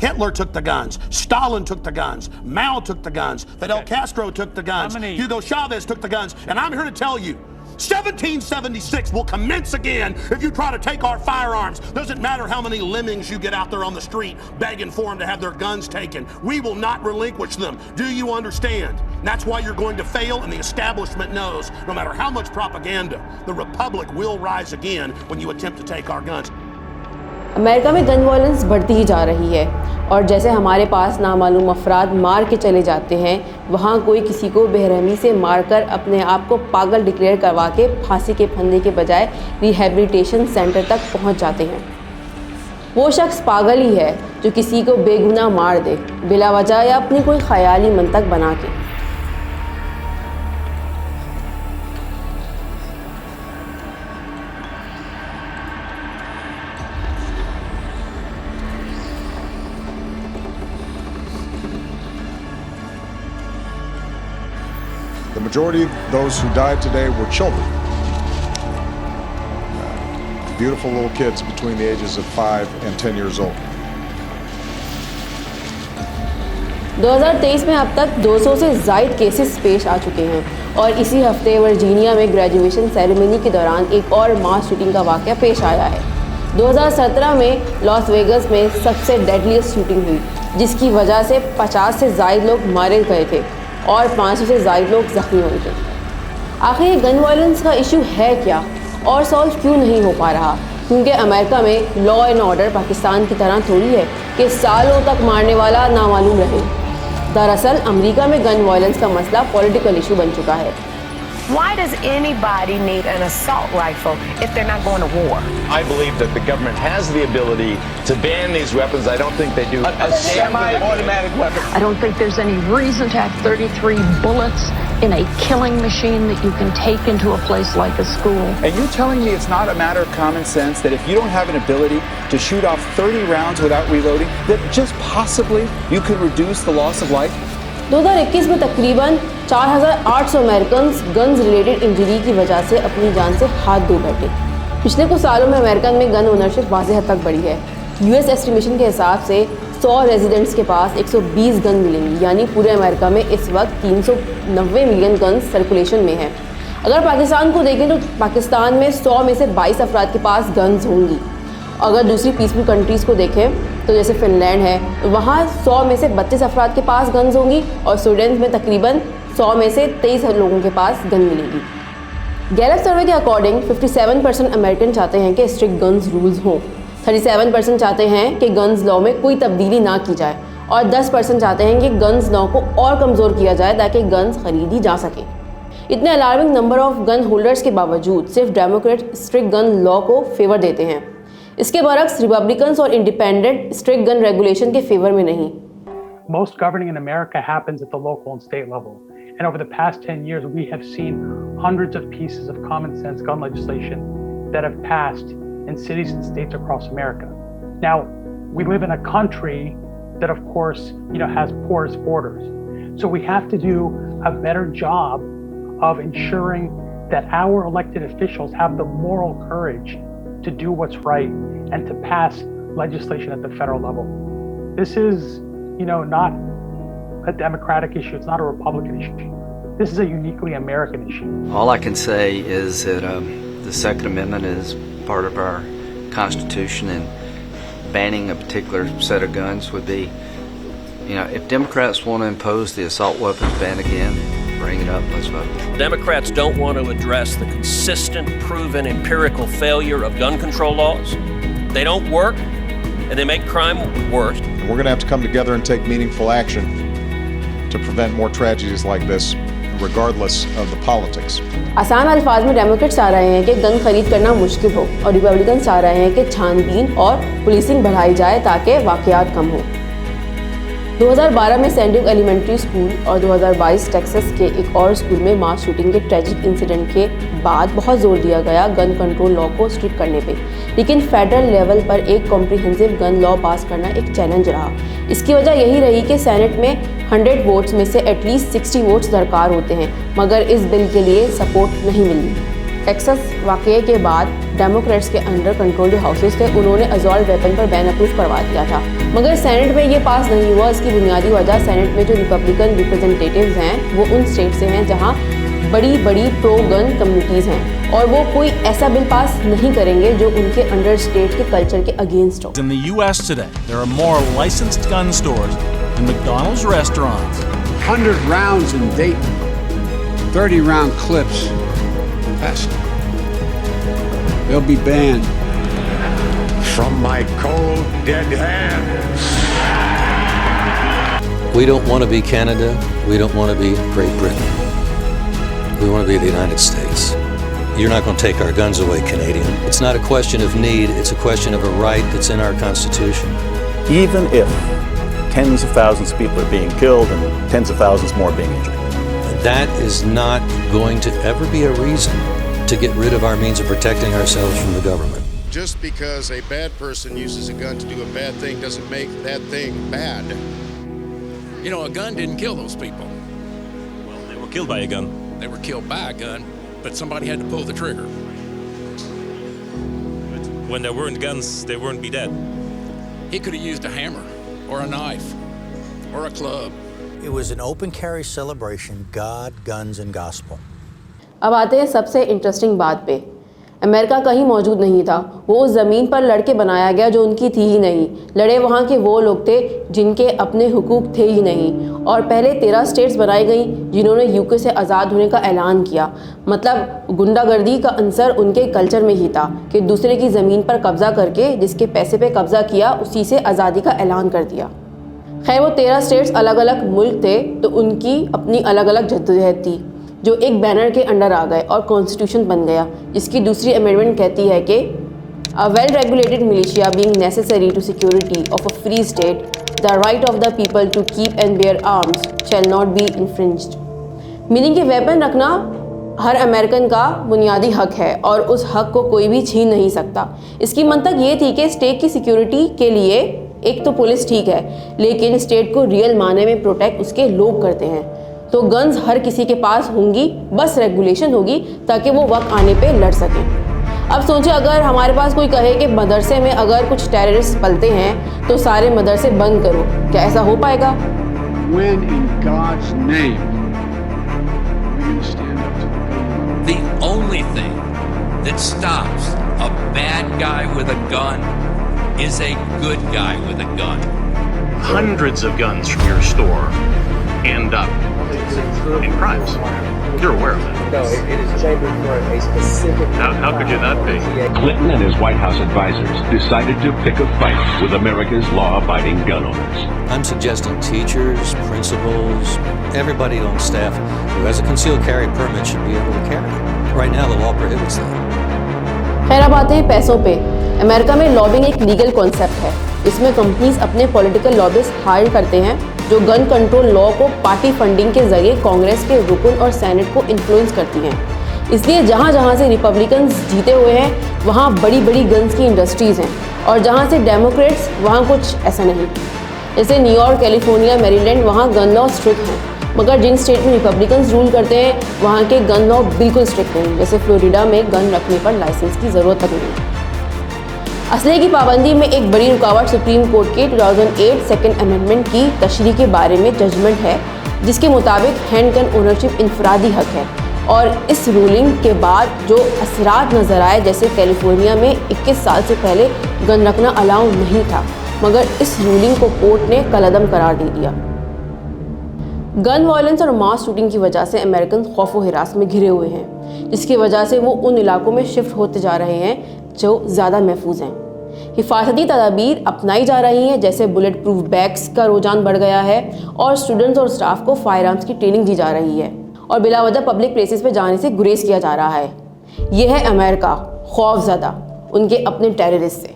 Hitler took the guns. Stalin took the guns. Mao took the guns. Fidel Castro took the guns. Hugo Chavez took the guns. And I'm here to tell you, 1776 will commence again if you try to take our firearms. Doesn't matter how many lemmings you get out there on the street begging for them to have their guns taken. We will not relinquish them. Do you understand? That's why you're going to fail, and the establishment knows no matter how much propaganda, the Republic will rise again when you attempt to take our guns. America में gun violence बढ़ती ही जा रही है और जैसे हमारे पास नामालूम अफराद मार के चले जाते हैं, वहाँ कोई किसी को बेरहमी से मारकर अपने आप को पागल डिक्लेयर करवा के फांसी के फंदे के बजाय रिहैबिलिटेशन सेंटर तक पहुँच जाते हैं। वो शख्स पागल ही है जो किसी को बेगुनाह मार दे, बिला वजह या अपनी कोई ख्याली मंतक बना के। The majority of those who died today were children. Beautiful little kids between the ages of 5 and 10 years old. 2023 में अब तक 200 से ज़ायद केसेस पेश आ चुके हैं और इसी हफ्ते वर्जीनिया में ग्रेजुएशन सेरेमनी के दौरान एक और मास शूटिंग का वाक़या पेश आया है। 2017 में लॉस वेगस में सबसे डेडलीस्ट शूटिंग हुई, जिसकी वजह से 50 से ज़ायद लोग मारे गए थे और 500 से ज़ायद लोग ज़ख्मी हुए थे। आखिर ये गन वायलेंस का इशू है क्या और सॉल्व क्यों नहीं हो पा रहा? क्योंकि अमेरिका में लॉ एंड ऑर्डर पाकिस्तान की तरह थोड़ी है कि सालों तक मारने वाला नामालूम रहे। दरअसल अमेरिका में गन वायलेंस का मसला पॉलिटिकल इशू बन चुका है। Why does anybody need an assault rifle if they're not going to war? I believe that the government has the ability to ban these weapons. I don't think they do. A semi-automatic weapon. I don't think there's any reason to have 33 bullets in a killing machine that you can take into a place like a school. And you're telling me it's not a matter of common sense that if you don't have an ability to shoot off 30 rounds without reloading, that just possibly you can reduce the loss of life? 2021 में तकरीबन 4,800 American guns related injury की वजह से अपनी जान से हाथ धो बैठे। पिछले कुछ सालों में अमेरिका में गन ओनरशिप वाज़ेह हद तक बढ़ी है। यूएस एस्टिमेशन के हिसाब से 100 रेजिडेंट्स के पास 120 गन मिलेंगी, यानी पूरे अमेरिका में इस वक्त 390 मिलियन गन्स सर्कुलेशन में हैं। अगर पाकिस्तान को देखें तो पाकिस्तान में 100 में से 22 अफराद के पास गन्स होंगी। अगर दूसरी पीसफुल कंट्रीज़ को देखें तो जैसे फिनलैंड है, तो वहाँ 100 में से 32 अफराद के पास गन्स होंगी और स्वीडन में तकरीबन 100 में से 23 लोगों के पास गन मिलेगी। गैलप सर्वे के अकॉर्डिंग 57% अमेरिकन चाहते हैं कि स्ट्रिक्ट गन्स रूल्स हों, 37% चाहते हैं कि गन्स लॉ में कोई तब्दीली ना की जाए और 10% चाहते हैं कि गन्स लॉ को और कमज़ोर किया जाए ताकि गन्स खरीदी जा सकें। इतने alarming number of gun holders के बावजूद सिर्फ डेमोक्रेट स्ट्रिक्ट गन लॉ को फेवर देते हैं। इसके बरक्स रिपब्लिकन्स और इंडिपेंडेंट स्ट्रिक्ट गन रेगुलेशन के फेवर में नहीं। Most governing in America happens at the local and state level. And over the past 10 years, we have seen hundreds of pieces of common sense gun legislation that have passed in cities and states across America. Now, we live in a country that, of course, has porous borders. So we have to do a better job of ensuring that our elected officials have the moral courage to do what's right and to pass legislation at the federal level. This is, not a Democratic issue. It's not a Republican issue. This is a uniquely American issue. All I can say is that the Second Amendment is part of our Constitution, and banning a particular set of guns would be, if Democrats want to impose the assault weapons ban again, bring it up, let's vote. Democrats don't want to address the consistent, proven, empirical failure of gun control laws. They don't work, and they make crime worse. And we're going to have to come together and take meaningful action to prevent more tragedies like this, regardless of the politics. आसान अल्फाज में Democrats चाह रहे हैं कि gun खरीद करना मुश्किल हो और रिपब्लिकन चाह रहे हैं कि छानबीन और पुलिसिंग बढ़ाई जाए ताकि वाक़यात कम हो। 2012 में सैंडिक एलिमेंट्री स्कूल और 2022 टेक्सास के एक और स्कूल में मास शूटिंग के ट्रेजिक इंसिडेंट के बाद बहुत जोर दिया गया गन कंट्रोल लॉ को स्ट्रिक्ट करने पे, लेकिन फेडरल लेवल पर एक कॉम्प्रिहेंसिव गन लॉ पास करना एक चैलेंज रहा। इसकी वजह यही रही कि सेनेट में 100 वोट्स में से एटलीस्ट 60 वोट्स दरकार होते हैं, मगर इस बिल के लिए सपोर्ट नहीं मिली। टेक्सास वाकये के बाद डेमोक्रेट्स के अंडर कंट्रोल जो हाउसेस थे उन्होंने असॉल्ट वेपन पर बैन अप्रूव करवा दिया था, मगर सेनेट में ये पास नहीं हुआ। इसकी बुनियादी वजह सेनेट में जो रिपब्लिकन रिप्रेजेंटेटिव्स हैं वो उन स्टेट से हैं जहां बड़ी बड़ी प्रो गन कम्युनिटीज़ हैं और वो कोई ऐसा बिल पास नहीं करेंगे जो उनके अंडर स्टेट के कल्चर के अगेंस्ट हो। In the US today, there are more licensed gun stores than McDonald's restaurants. 100 rounds in Dayton, 30 round clips. They'll be banned. From my cold, dead hands. We don't want to be Canada. We don't want to be Great Britain. We want to be the United States. You're not going to take our guns away, Canadian. It's not a question of need. It's a question of a right that's in our Constitution. Even if tens of thousands of people are being killed and tens of thousands more being injured. That is not going to ever be a reason to get rid of our means of protecting ourselves from the government. Just because a bad person uses a gun to do a bad thing doesn't make that thing bad. You know, a gun didn't kill those people. Well, they were killed by a gun. They were killed by a gun, but somebody had to pull the trigger. But when there weren't guns, they wouldn't be dead. He could have used a hammer or a knife or a club. It was an open carry celebration, God, guns and gospel. अब आते हैं सबसे interesting बात पे। America कहीं मौजूद नहीं था, वो उस ज़मीन पर लड़के बनाया गया जो उनकी थी ही नहीं। लड़े वहाँ के वो लोग थे जिनके अपने हुकूक थे ही नहीं। और पहले 13 स्टेट्स बनाई गई जिन्होंने यूके से आज़ाद होने का ऐलान किया। मतलब गुंडागर्दी का अंसर उनके कल्चर में ही था कि दूसरे की ज़मीन पर कब्ज़ा करके जिसके पैसे पे कब्ज़ा किया उसी से आज़ादी का ऐलान कर दिया। खैर वो 13 स्टेट्स अलग अलग मुल्क थे तो उनकी अपनी अलग अलग जद्दोजहद थी जो एक बैनर के अंडर आ गए और कॉन्स्टिट्यूशन बन गया, जिसकी दूसरी अमेंडमेंट कहती है कि a well regulated militia being necessary to security of a free state, the right of the people to keep and bear arms shall not be infringed. Meaning कि वेपन रखना हर अमेरिकन का बुनियादी हक है और उस हक को कोई भी छीन नहीं सकता। इसकी मंतक ये थी कि स्टेट की सिक्योरिटी के लिए एक तो पुलिस ठीक है, लेकिन स्टेट को रियल माने में प्रोटेक्ट उसके लोग करते हैं। तो गन्स हर किसी के पास होंगी, बस रेगुलेशन होगी ताकि वो वक्त आने पे लड़ सकें। अब सोचिए अगर हमारे पास कोई कहे कि मदरसे में अगर कुछ टेररिस्ट पलते हैं तो सारे मदरसे बंद करो, क्या ऐसा हो पाएगा? When in God's name are we going to stand up to the government? The only thing that stops a bad guy with a gun is a good guy with a gun. Hundreds of guns from your store end up in crimes. You're aware of that. No, it is chambered for a specific... How could you not be? Clinton and his White House advisors decided to pick a fight with America's law-abiding gun owners. I'm suggesting teachers, principals, everybody on staff who has a concealed carry permit should be able to carry it. Right now the law prohibits that. खैर अब आते हैं पैसों पे। America में lobbying एक legal concept है। इसमें कंपनीज अपने पॉलिटिकल लॉबिस्ट हायर करते हैं जो गन कंट्रोल लॉ को पार्टी फंडिंग के जरिए कांग्रेस के रुकन और सेनेट को इन्फ्लुएंस करती हैं। इसलिए जहाँ जहाँ से रिपब्लिकन्स जीते हुए हैं वहाँ बड़ी बड़ी गन्स की इंडस्ट्रीज़ हैं और जहाँ से डेमोक्रेट्स वहाँ कुछ ऐसा नहीं। जैसे न्यूयॉर्क, कैलिफोर्निया, मैरीलैंड वहाँ गन लॉ स्ट्रिक्ट हैं, मगर जिन स्टेट में रिपब्लिकन्स रूल करते हैं वहाँ के गन लॉ बिल्कुल स्ट्रिक्ट नहीं। जैसे फ्लोरिडा में गन रखने पर लाइसेंस की ज़रूरत तक नहीं। असले की पाबंदी में एक बड़ी रुकावट सुप्रीम कोर्ट के 2008 सेकेंड अमेंडमेंट की तशरीह के बारे में जजमेंट है, जिसके मुताबिक हैंड गन ओनरशिप इनफरादी हक है। और इस रूलिंग के बाद जो असरात नज़र आए, जैसे कैलिफोर्निया में 21 साल से पहले गन रखना अलाउ नहीं था, मगर इस रूलिंग को कोर्ट ने कलअदम करार दे दिया। गन वायलेंस और मास शूटिंग की वजह से अमेरिकन खौफ व हिरास में घिरे हुए हैं, जिसकी वजह से वो उन इलाकों में शिफ्ट होते जा रहे हैं जो ज़्यादा महफूज हैं। हिफाजती तदाबीर अपनाई जा रही हैं, जैसे बुलेट प्रूफ बैग्स का रुझान बढ़ गया है और स्टूडेंट्स और स्टाफ को फायर आर्म्स की ट्रेनिंग दी जा रही है और बिलावजह पब्लिक प्लेसेस पे जाने से गुरेज किया जा रहा है। यह है अमेरिका खौफज़दा उनके अपने टेररिस्ट से।